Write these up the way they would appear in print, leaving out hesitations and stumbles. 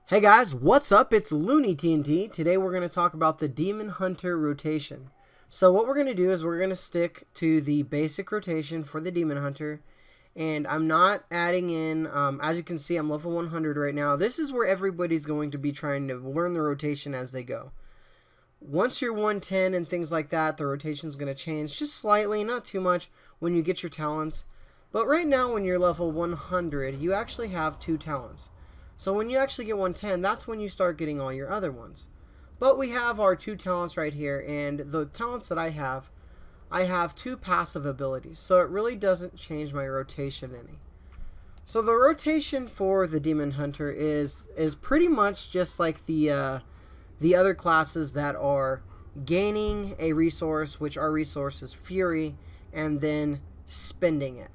Hey guys, what's up? It's Looney TNT. Today we're going to talk about the Demon Hunter rotation. So what we're going to do is we're going to stick to the basic rotation for the Demon Hunter. And I'm not adding in, as you can see, I'm level 100 right now. This is where everybody's going to be trying to learn the rotation as they go. Once you're 110 and things like that, the rotation is going to change just slightly, not too much, when you get your talents. But right now when you're level 100, you actually have 2 talents. So when you actually get 110, that's when you start getting all your other ones. But we have our 2 talents right here, and the talents that I have 2 passive abilities, so it really doesn't change my rotation any. So the rotation for the Demon Hunter is pretty much just like the other classes that are gaining a resource, which our resource is Fury, and then spending it.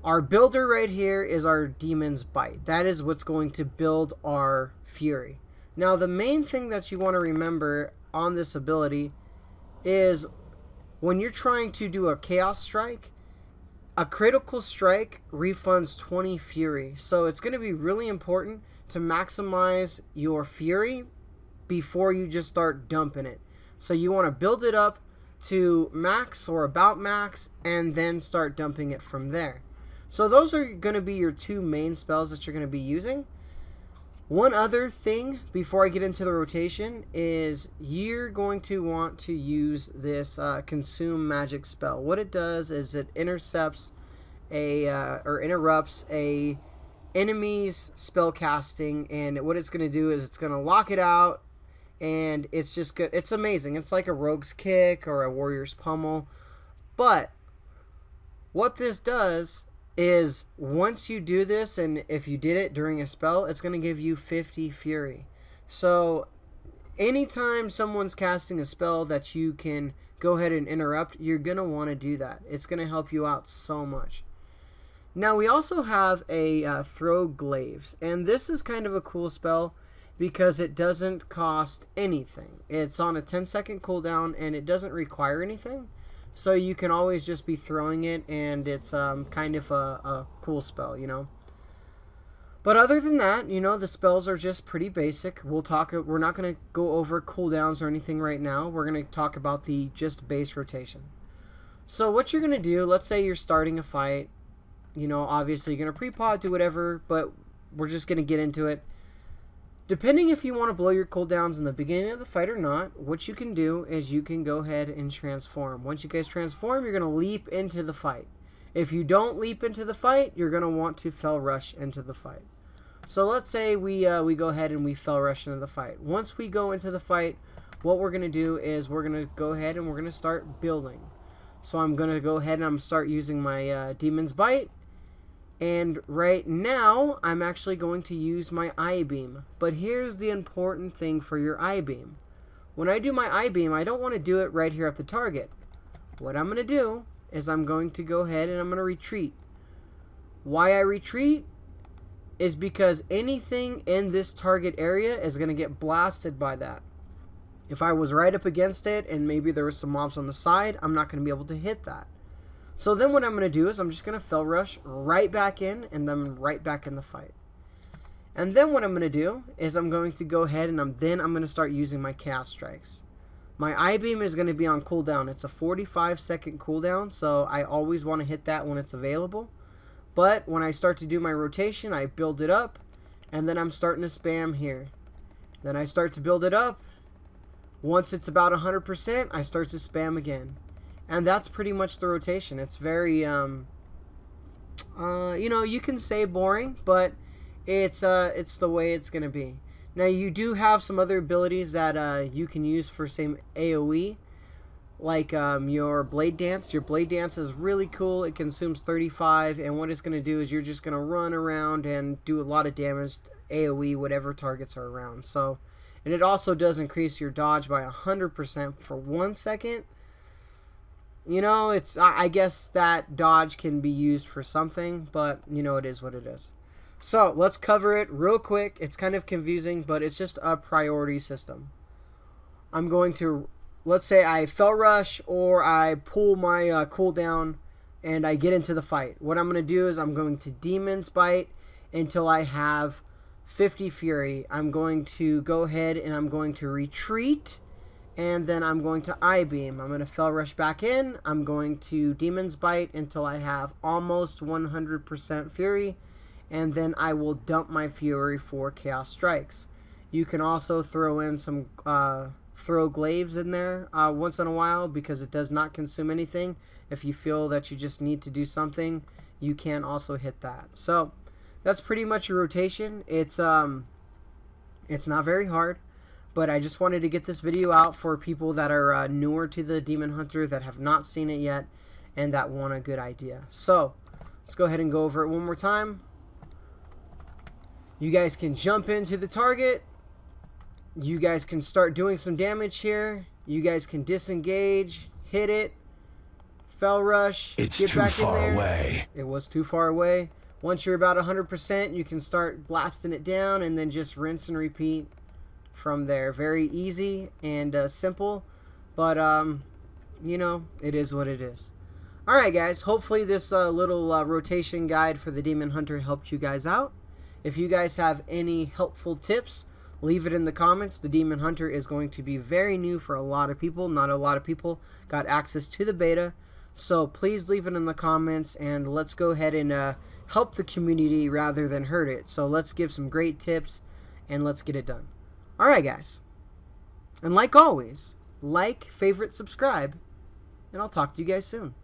Our builder right here is our Demon's Bite. That is what's going to build our Fury. Now, the main thing that you want to remember on this ability is when you're trying to do a Chaos Strike, a critical strike refunds 20 Fury. So it's going to be really important to maximize your Fury before you just start dumping it. So you want to build it up to max or about max and then start dumping it from there. So those are going to be your 2 main spells that you're going to be using. One other thing before I get into the rotation is you're going to want to use this Consume Magic spell. What it does is it interrupts a enemy's spell casting, and what it's going to do is it's going to lock it out, and it's just good. It's amazing. It's like a Rogue's Kick or a Warrior's Pummel. But what this does is once you do this, and if you did it during a spell, it's going to give you 50 Fury. So anytime someone's casting a spell that you can go ahead and interrupt, you're going to want to do that. It's going to help you out so much. Now we also have a Throw Glaives, and this is kind of a cool spell because it doesn't cost anything. It's on a 10-second cooldown and it doesn't require anything. So you can always just be throwing it, and it's kind of a cool spell, you know. But other than that, you know, the spells are just pretty basic. We're not going to go over cooldowns or anything right now. We're going to talk about the just base rotation. So what you're going to do, let's say you're starting a fight. You know, obviously you're going to pre-pod, do whatever, but we're just going to get into it. Depending if you want to blow your cooldowns in the beginning of the fight or not, what you can do is you can go ahead and transform. Once you guys transform, you're going to leap into the fight. If you don't leap into the fight, you're going to want to fell rush into the fight. So let's say we go ahead and we fell rush into the fight. Once we go into the fight, what we're going to do is we're going to go ahead and we're going to start building. So I'm going to go ahead and I'm start using my Demon's Bite. And right now, I'm actually going to use my I-Beam. But here's the important thing for your I-Beam. When I do my I-Beam, I don't want to do it right here at the target. What I'm going to do is I'm going to go ahead and I'm going to retreat. Why I retreat is because anything in this target area is going to get blasted by that. If I was right up against it and maybe there was some mobs on the side, I'm not going to be able to hit that. So then what I'm going to do is I'm just going to fell rush right back in and then right back in the fight. And then what I'm going to do is I'm going to go ahead and I'm going to start using my Chaos Strikes. My I-Beam is going to be on cooldown. It's a 45-second cooldown, so I always want to hit that when it's available. But when I start to do my rotation, I build it up, and then I'm starting to spam here. Then I start to build it up. Once it's about 100%, I start to spam again. And that's pretty much the rotation. It's very, you know, you can say boring, but it's the way it's going to be. Now, you do have some other abilities that you can use for same AoE, like your Blade Dance. Your Blade Dance is really cool. It consumes 35, and what it's going to do is you're just going to run around and do a lot of damage to AoE, whatever targets are around. So, and it also does increase your dodge by 100% for 1 second. You know, I guess that dodge can be used for something, but, you know, it is what it is. So, let's cover it real quick. It's kind of confusing, but it's just a priority system. I'm going to, let's say I fell rush or I pull my cooldown and I get into the fight. What I'm going to do is I'm going to Demon's Bite until I have 50 fury. I'm going to go ahead and I'm going to retreat, and then I'm going to I-beam. I'm going to Fel Rush back in. I'm going to Demon's Bite until I have almost 100% fury, and then I will dump my fury for Chaos Strikes. You can also throw in some throw glaives in there once in a while, because it does not consume anything. If you feel that you just need to do something, you can also hit that. So that's pretty much your rotation. It's not very hard, but I just wanted to get this video out for people that are newer to the Demon Hunter, that have not seen it yet, and that want a good idea. So let's go ahead and go over it one more time. You guys can jump into the target. You guys can start doing some damage here. You guys can disengage, hit it, Fel Rush, it's get too back far in there. away. It was too far away. Once you're about 100%, you can start blasting it down, and then just rinse and repeat from there. Very easy and simple, but you know, it is what it is. Alright guys, hopefully this little rotation guide for the Demon Hunter helped you guys out. If you guys have any helpful tips, leave it in the comments. The Demon Hunter is going to be very new for a lot of people. Not a lot of people got access to the beta, so please leave it in the comments, and let's go ahead and help the community rather than hurt it. So let's give some great tips, and let's get it done. Alright guys, and like always, like, favorite, subscribe, and I'll talk to you guys soon.